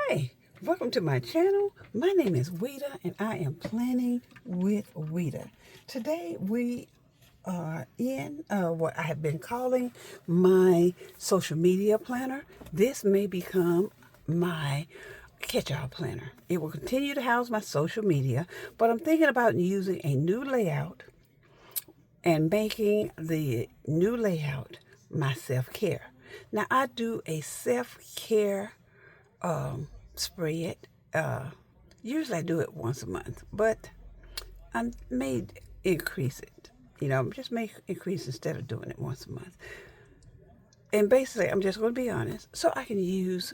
Hi, welcome to my channel. My name is Weta and I am planning with Weta. Today we are in what I have been calling my social media planner. This may become my catch-all planner. It will continue to house my social media, but I'm thinking about using a new layout and making the new layout my self-care. Now I do a self-care spread. Usually I do it once a month, but I may increase it. Just make increase instead of doing it once a month. And basically, I'm just going to be honest, so I can use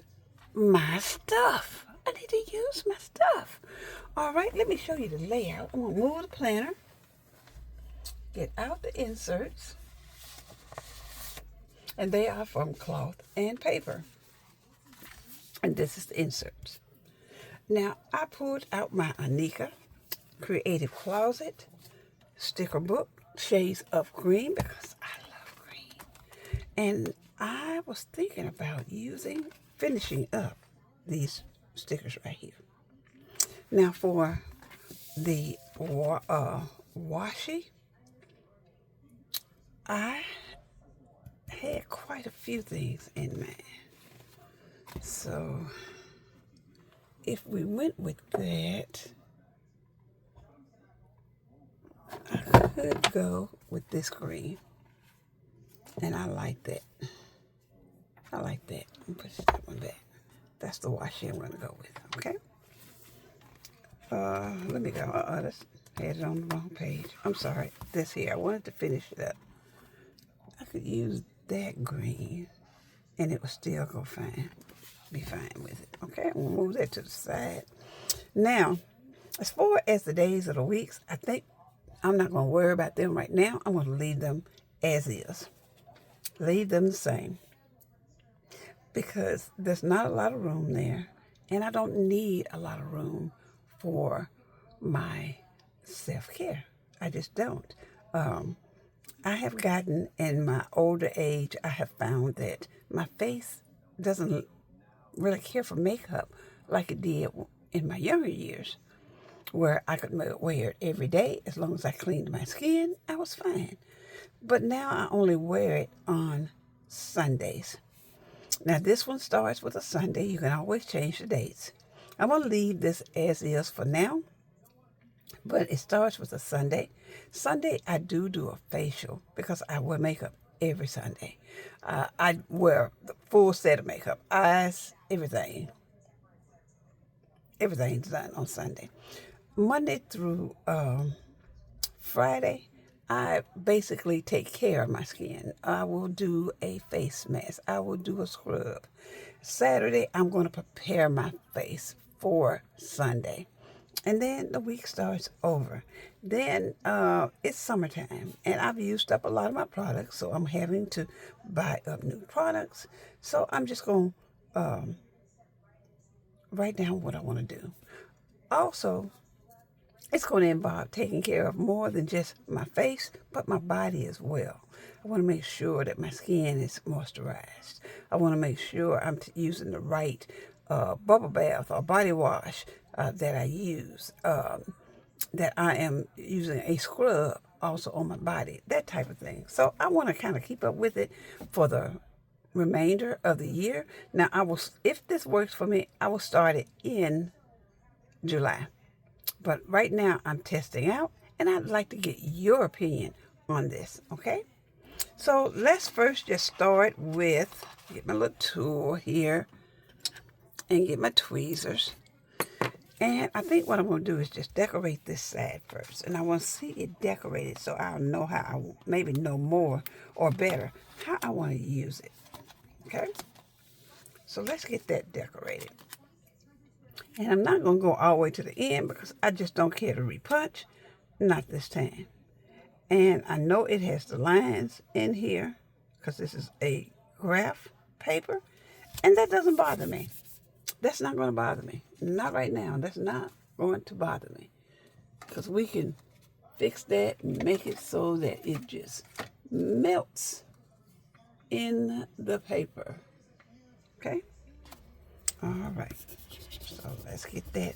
my stuff. I need to use my stuff. All right, let me show you the layout. I'm going to move the planner, get out the inserts, and they are from cloth and paper. And this is the inserts. Now, I pulled out my Anika Creative Closet sticker book, shades of green, because I love green. And I was thinking about finishing up these stickers right here. Now, for the washi, I had quite a few things in mind. So, if we went with that, I could go with this green. And I like that. I like that. Push that one back. That's the washi I'm going to go with, okay? Let me go. That's had it on the wrong page. I'm sorry. This here. I wanted to finish it up. I could use that green, and it would still go fine. Be fine with it, okay? We'll move that to the side. Now, as far as the days of the weeks, I think I'm not going to worry about them right now. I'm going to leave them as is. Leave them the same. Because there's not a lot of room there. And I don't need a lot of room for my self-care. I just don't. I have gotten, in my older age, I have found that my face doesn't really care for makeup like it did in my younger years, where I could wear it every day. As long as I cleaned my skin, I was fine. But now I only wear it on Sundays. Now this one starts with a Sunday. You can always change the dates. I'm going to leave this as is for now, but it starts with a Sunday. Sunday I do a facial because I wear makeup every Sunday. I wear the full set of makeup, eyes, everything. Everything's done on Sunday. Monday through Friday, I basically take care of my skin. I will do a face mask. I will do a scrub. Saturday, I'm going to prepare my face for Sunday. And then the week starts over. Then it's summertime, and I've used up a lot of my products, so I'm having to buy up new products. So I'm just going to write down what I want to do. Also, it's going to involve taking care of more than just my face, but my body as well. I want to make sure that my skin is moisturized. I want to make sure I'm using the right bubble bath or body wash that I use, that I am using a scrub also on my body, that type of thing. So I want to kind of keep up with it for the remainder of the year. Now, if this works for me, I will start it in July. But right now, I'm testing out, and I'd like to get your opinion on this, okay? So let's first just start with, get my little tool here, and get my tweezers. And I think what I'm going to do is just decorate this side first. And I want to see it decorated so I'll know how, maybe know more or better, how I want to use it, okay? So let's get that decorated. And I'm not going to go all the way to the end because I just don't care to repunch. Not this time. And I know it has the lines in here because this is a graph paper. And that doesn't bother me. That's not going to bother me. Not right now. That's not going to bother me. Because we can fix that and make it so that it just melts in the paper. Okay? All right. let's get that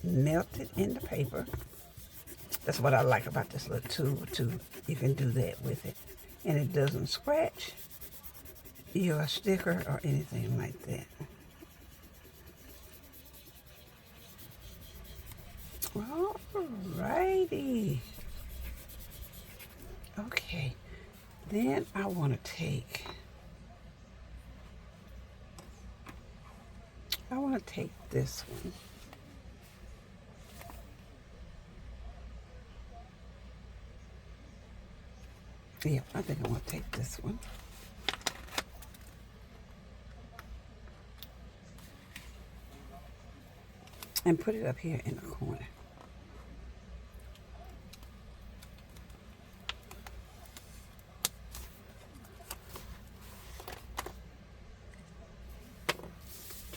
melted in the paper. That's what I like about this little tool too. You can do that with it. And it doesn't scratch your sticker or anything like that. Alrighty. Okay. Then I want to take this one. Yeah, I think I want to take this one. And put it up here in the corner.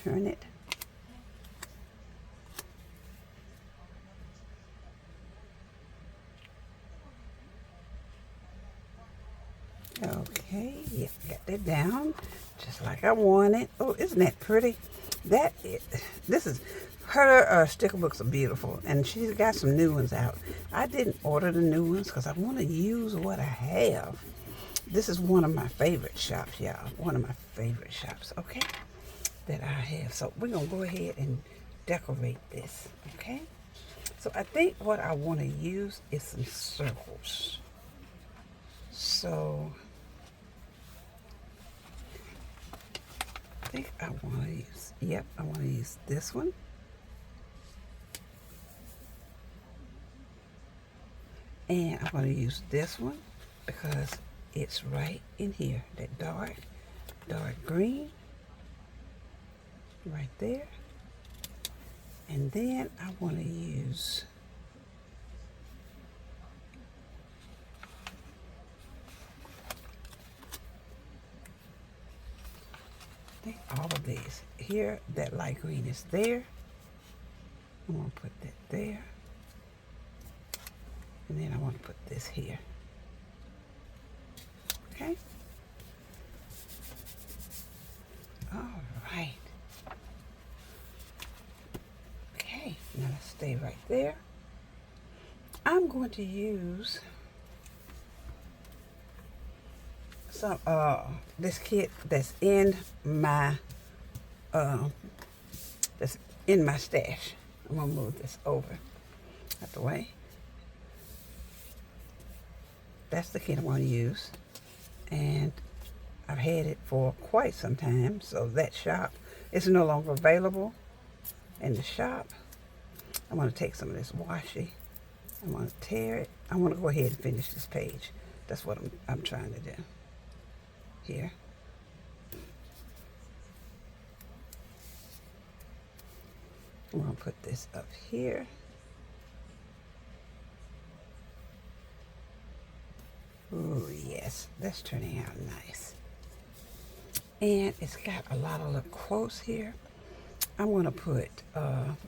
Turn it. Okay, yeah, got that down just like I want it. Oh, isn't that pretty? This is, her sticker books are beautiful, and she's got some new ones out. I didn't order the new ones because I want to use what I have. This is one of my favorite shops, y'all. One of my favorite shops, okay, that I have. So we're going to go ahead and decorate this, okay? So I think what I want to use is some circles. So I think I want to use, yep, I want to use this one. And I'm going to use this one because it's right in here, that dark green right there. And then I want to use I think all of these. Here, that light green is there. I'm going to put that there. And then I want to put this here. Okay? All right. Okay, now let's stay right there. I'm going to use some this kit that's in my stash. I'm gonna move this over out the way. That's the kit I'm gonna use, and I've had it for quite some time. So that shop is no longer available in the shop. I'm gonna take some of this washi. I'm gonna tear it. I want to go ahead and finish this page. That's what I'm trying to do here. I'm going to put this up here. Oh, yes, that's turning out nice. And it's got a lot of little quotes here. I'm going to put,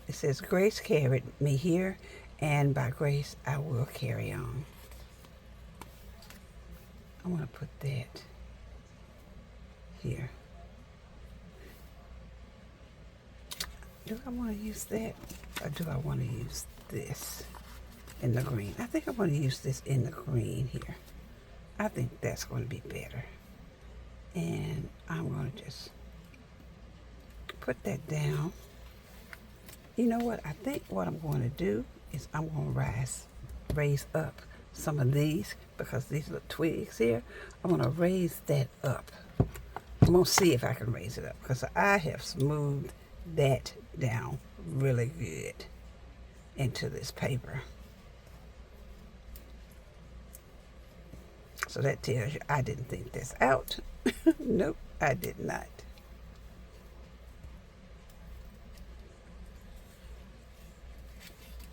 it says, Grace carried me here, and by grace I will carry on. I want to put that here. Do I want to use that, or do I want to use this in the green? I think I want to use this in the green here. I think that's going to be better. And I'm going to just put that down. You know what? I think what I'm going to do is I'm going to raise up some of these, because these little twigs here, I'm going to raise that up. I'm going to see if I can raise it up, because I have smoothed that down really good into this paper. So that tells you I didn't think this out. Nope, I did not.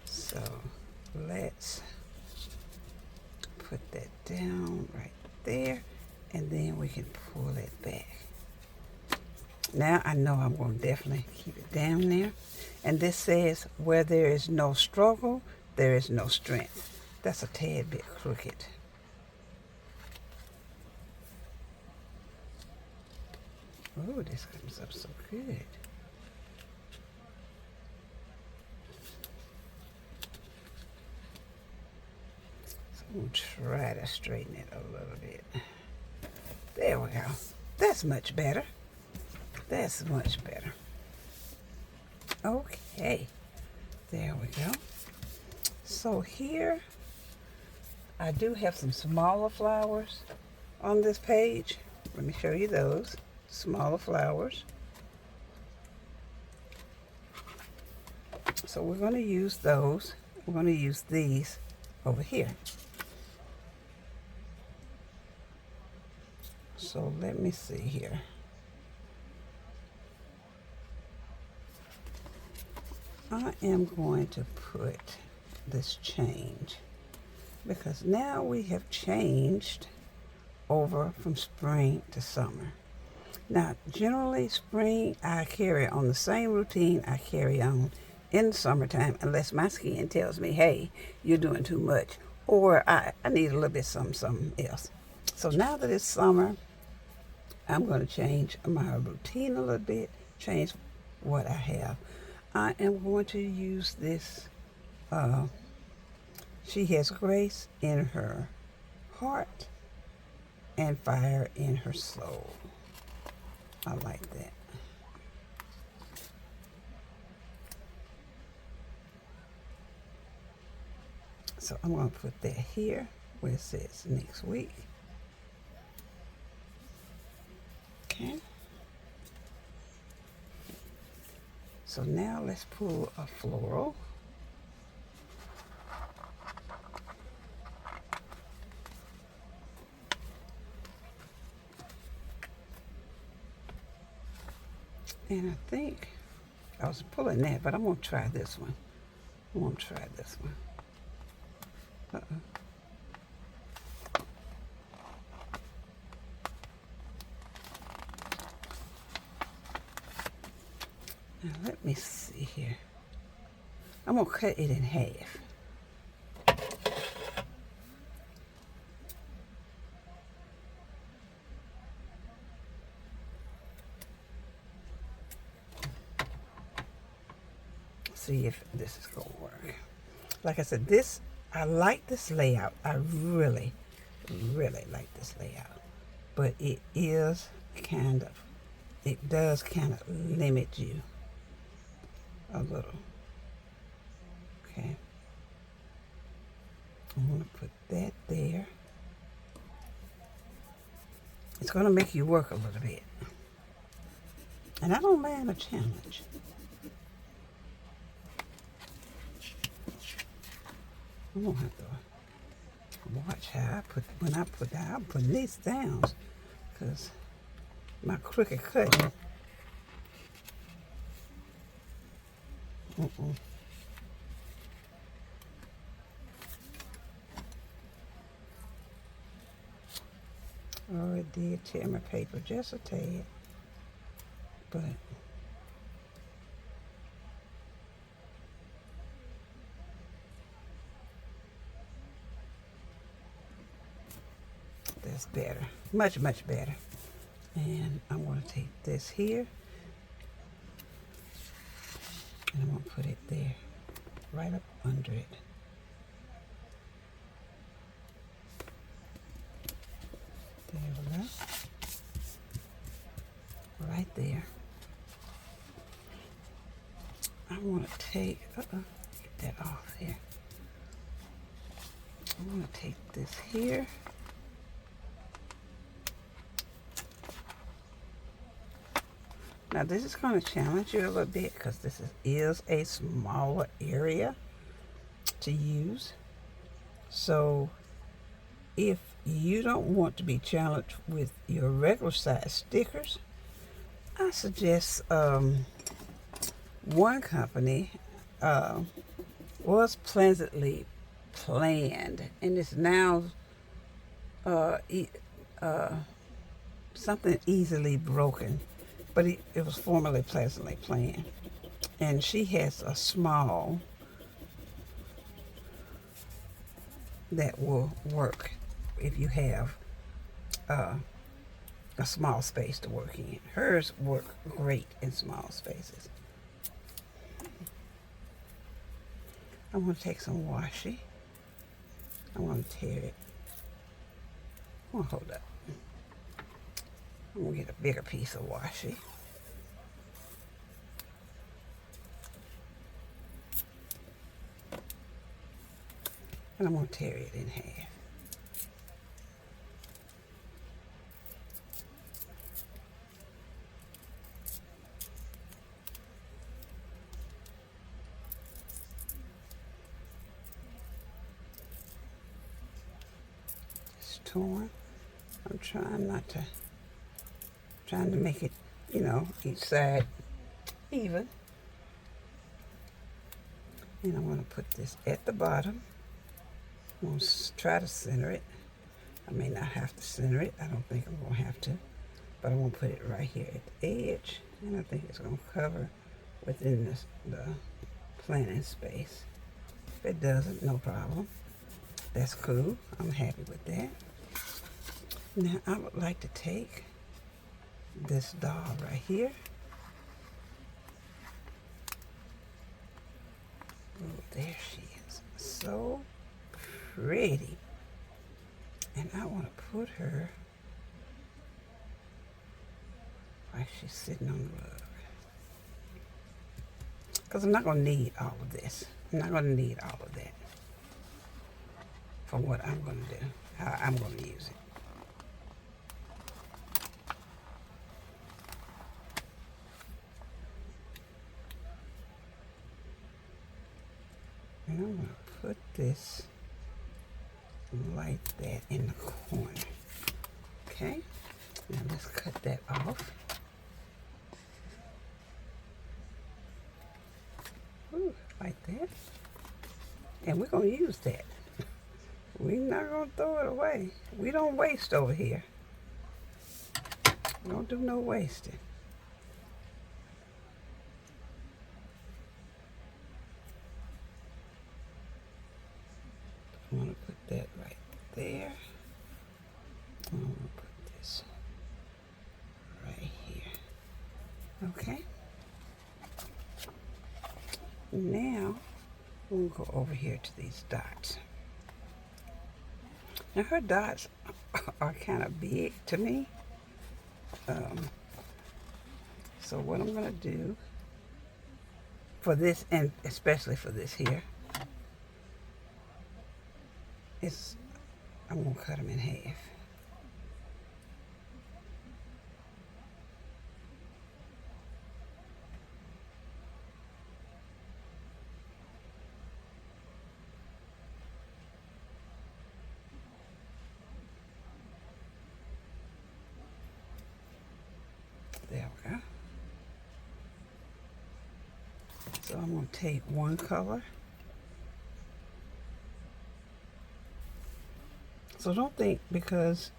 So let's put that down right there, and then we can pull it back. Now I know I'm going to definitely keep it down there. And this says, where there is no struggle, there is no strength. That's a tad bit crooked. Oh, this comes up so good. We'll try to straighten it a little bit. There we go. That's much better. That's much better. Okay. There we go. So here, I do have some smaller flowers on this page. Let me show you those. Smaller flowers. So we're going to use those. We're going to use these over here. So let me see here. I am going to put this change because now we have changed over from spring to summer. Now, generally spring I carry on the same routine I carry on in the summertime unless my skin tells me, hey, you're doing too much, or I need a little bit something else. So now that it's summer, I'm going to change my routine a little bit, change what I have. I am going to use this, she has grace in her heart and fire in her soul. I like that. So I'm going to put that here where it says next week. Okay. So now let's pull a floral. And I think I was pulling that, but I'm going to try this one. I'm going to try this one. Now let me see here. I'm going to cut it in half. See if this is going to work. Like I said, I like this layout. I really, really like this layout. But it does kind of limit you a little. Okay. I'm going to put that there. It's going to make you work a little bit. And I don't mind a challenge. I'm going to have to watch how I'm putting these down, because my crooked cutting. Oh, it did tear my paper just a tad, but that's better, much, much better. And I'm going to take this here, and I'm going to put it there, right up under it. There we go. Right there. I want to take, get that off here. I want to take this here. Now this is going to challenge you a little bit because this is a smaller area to use. So if you don't want to be challenged with your regular size stickers, I suggest one company was pleasantly planned, and it's now something easily broken, but it was formerly pleasantly planned. And she has a small that will work if you have a small space to work in. Hers work great in small spaces. I'm going to take some washi. I want to tear it. Oh, hold up. I'm going to get a bigger piece of washi. And I'm going to tear it in half. It's torn. I'm trying to make it, each side even. And I'm going to put this at the bottom. I'm going to try to center it. I may not have to center it. I don't think I'm going to have to. But I'm going to put it right here at the edge. And I think it's going to cover within the planning space. If it doesn't, no problem. That's cool. I'm happy with that. Now I would like to take this doll right here. Oh, there she is. So pretty. And I want to put her while she's sitting on the rug. Because I'm not going to need all of this. I'm not going to need all of that for what I'm going to do, how I'm going to use it. And I'm going to put this like that in the corner. Okay, now let's cut that off. Ooh, like that. And we're going to use that. We're not going to throw it away. We don't waste over here. We don't do no wasting. I want to put that right there. I want to put this right here. Okay. Now we'll go over here to these dots. Now her dots are kind of big to me. So what I'm going to do for this, and especially for this here, is I'm going to cut them in half. There we go. So I'm going to take one color. So don't think because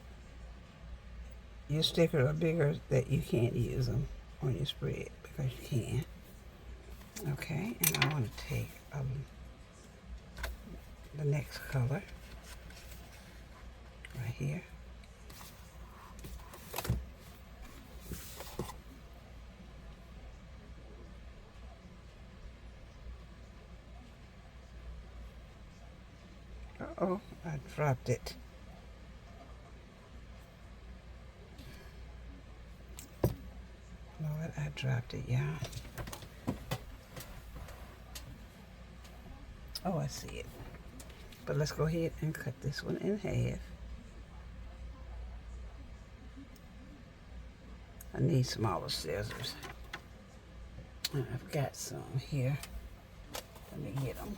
your stickers are bigger that you can't use them on your spread, because you can. Okay, and I want to take the next color right here. Uh-oh, I dropped it. Lord, I dropped it, y'all. Oh, I see it. But let's go ahead and cut this one in half. I need smaller scissors. I've got some here. Let me get them.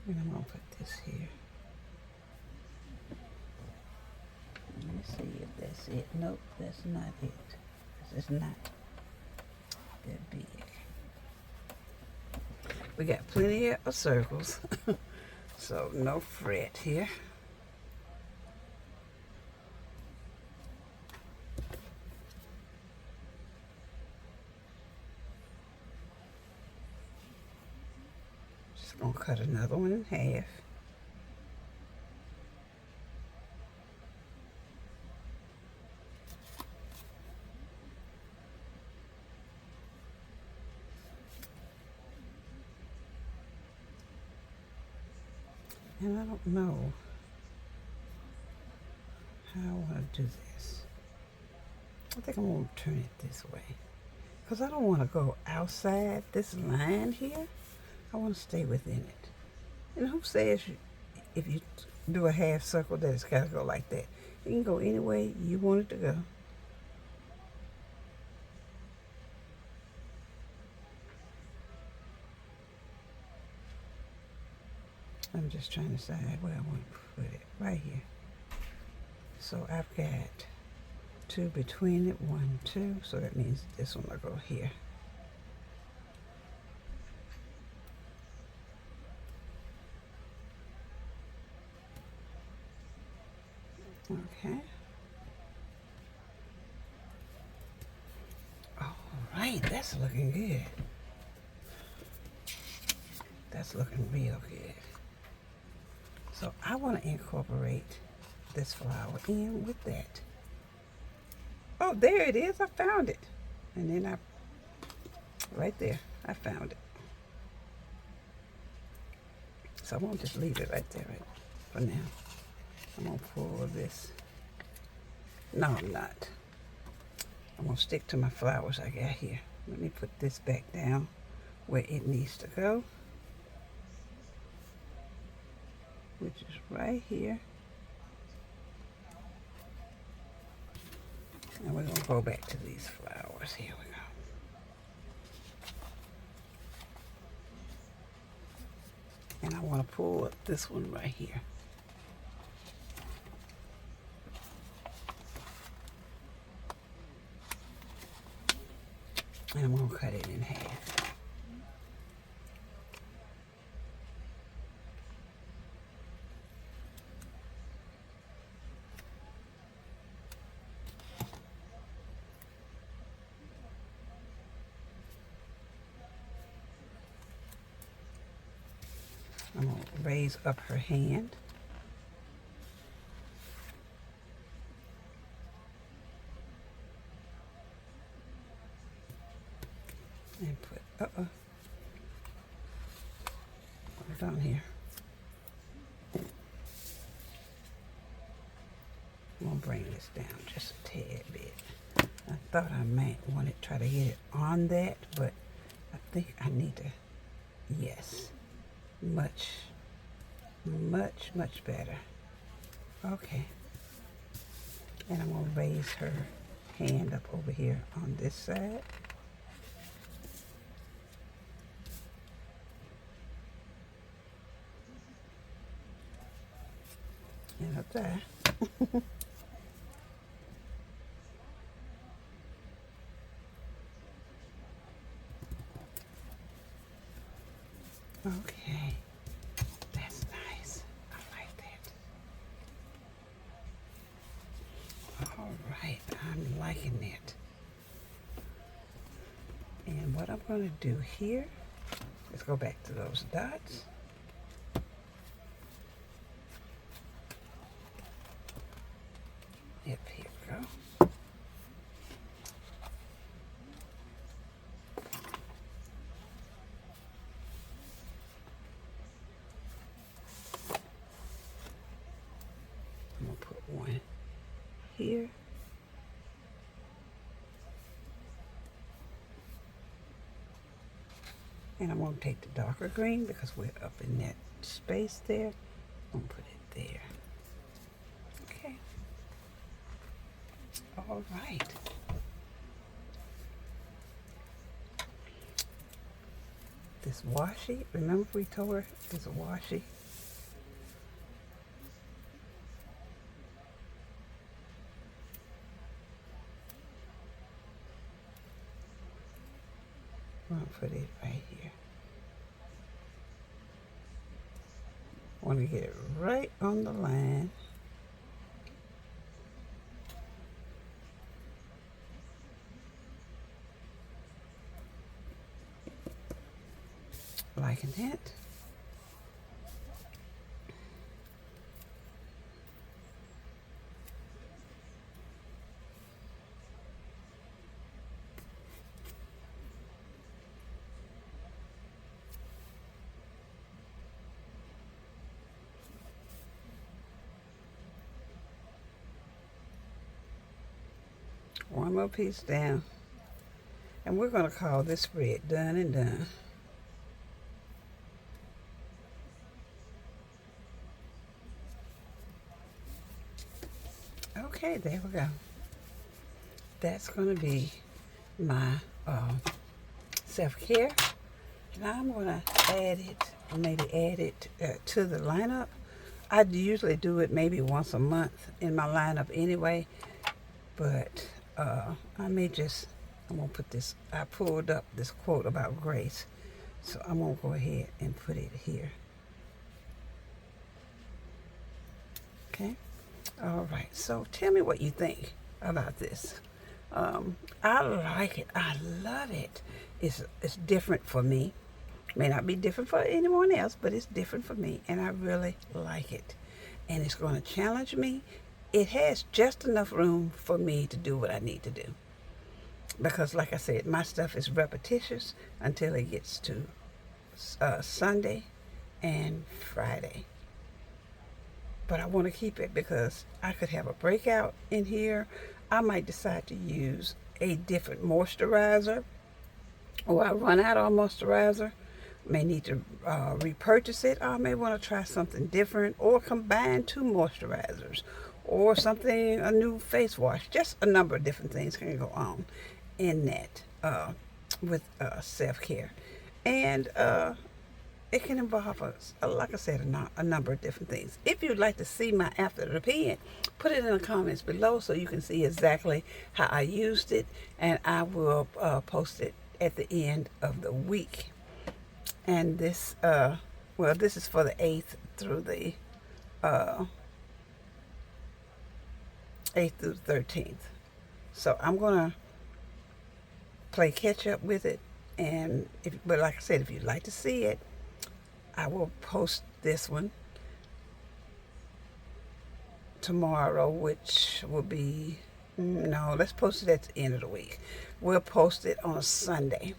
And I'm going to put this here. Let me see if that's it. Nope, that's not it. This is not that big. We got plenty of circles, so no fret here. Gonna cut another one in half. And I don't know how I want to do this. I think I'm going to turn it this way. Because I don't want to go outside this line here. I want to stay within it. And who says if you do a half circle that it's got to go like that? It can go any way you want it to go. I'm just trying to decide where I want to put it. Right here. So I've got 2 between it. 1, 2. So that means this one will go here. Okay. All right, that's looking good. That's looking real good. So I want to incorporate this flower in with that. Oh, there it is. I found it. And then right there, I found it. So I'm going to just leave it right there for now. I'm going to pull this. No, I'm not. I'm going to stick to my flowers I got here. Let me put this back down where it needs to go, which is right here. And we're going to go back to these flowers. Here we go. And I want to pull up this one right here. And I'm going to cut it in half. I'm going to raise up her hand. And put, hold on here. I'm going to bring this down just a tad bit. I thought I might want to try to get it on that, but I think I need to, yes, much better. Okay. And I'm going to raise her hand up over here on this side. And up there. Okay, that's nice. I like that. All right, I'm liking it. And what I'm going to do here, let's go back to those dots. Yep, here we go. I'm going to put one here. And I'm going to take the darker green because we're up in that space there. I'm going to put it there. Okay. All right. This washi, remember we told her it's a washi? I'm going to put it right here. I want to get it right on the line. Liking that. One more piece down. And we're going to call this spread done and done. Okay, there we go. That's going to be my self-care. Now I'm going to add it, or maybe add it to the lineup. I usually do it maybe once a month in my lineup anyway, but I'm going to put this, I pulled up this quote about grace, so I'm going to go ahead and put it here. Okay. All right. So tell me what you think about this. I like it. I love it. It's different for me. May not be different for anyone else, but it's different for me, and I really like it. And it's going to challenge me. It has just enough room for me to do what I need to do. Because, like I said, my stuff is repetitious until it gets to Sunday and Friday. But I want to keep it because I could have a breakout in here. I might decide to use a different moisturizer, or I run out of moisturizer, may need to repurchase it. I may want to try something different, or combine two moisturizers, or something, a new face wash. Just a number of different things can go on in that with self-care. And it can involve, like I said, a number of different things. If you'd like to see my after the pen, put it in the comments below so you can see exactly how I used it, and I will post it at the end of the week. And this, well, this is for the 8th through the 8th through the 13th. So I'm gonna play catch up with it, and but like I said, if you'd like to see it, I will post this one tomorrow, which will be, no, let's post it at the end of the week. We'll post it on a Sunday.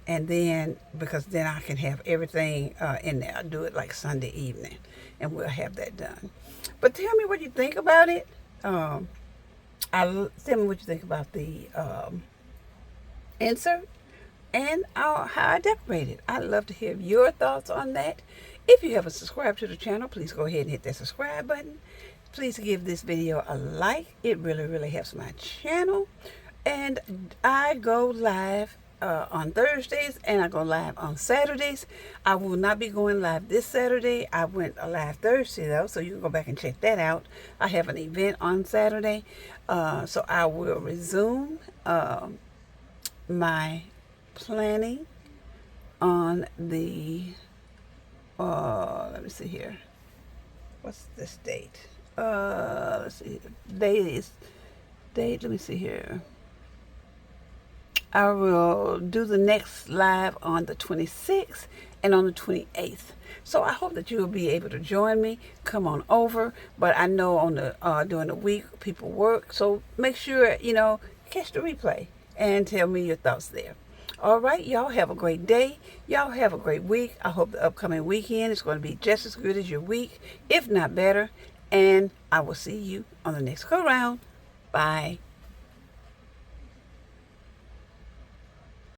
And then, because then I can have everything in there. I'll do it like Sunday evening, and we'll have that done. But tell me what you think about it. Tell me what you think about the insert, and how I decorate it. I'd love to hear your thoughts on that. If you haven't subscribed to the channel, please go ahead and hit that subscribe button. Please give this video a like. It really, really helps my channel. And I go live on Thursdays, and I go live on Saturdays. I will not be going live this Saturday. I went live Thursday, though, so you can go back and check that out. I have an event on Saturday, so I will resume my planning on the let me see here, what's this date? Let's see, let me see here. I will do the next live on the 26th and on the 28th. So I hope that you will be able to join me. Come on over. But I know on the during the week people work, so make sure catch the replay and tell me your thoughts there. All right, y'all have a great day. Y'all have a great week. I hope the upcoming weekend is going to be just as good as your week, if not better. And I will see you on the next go round. Bye.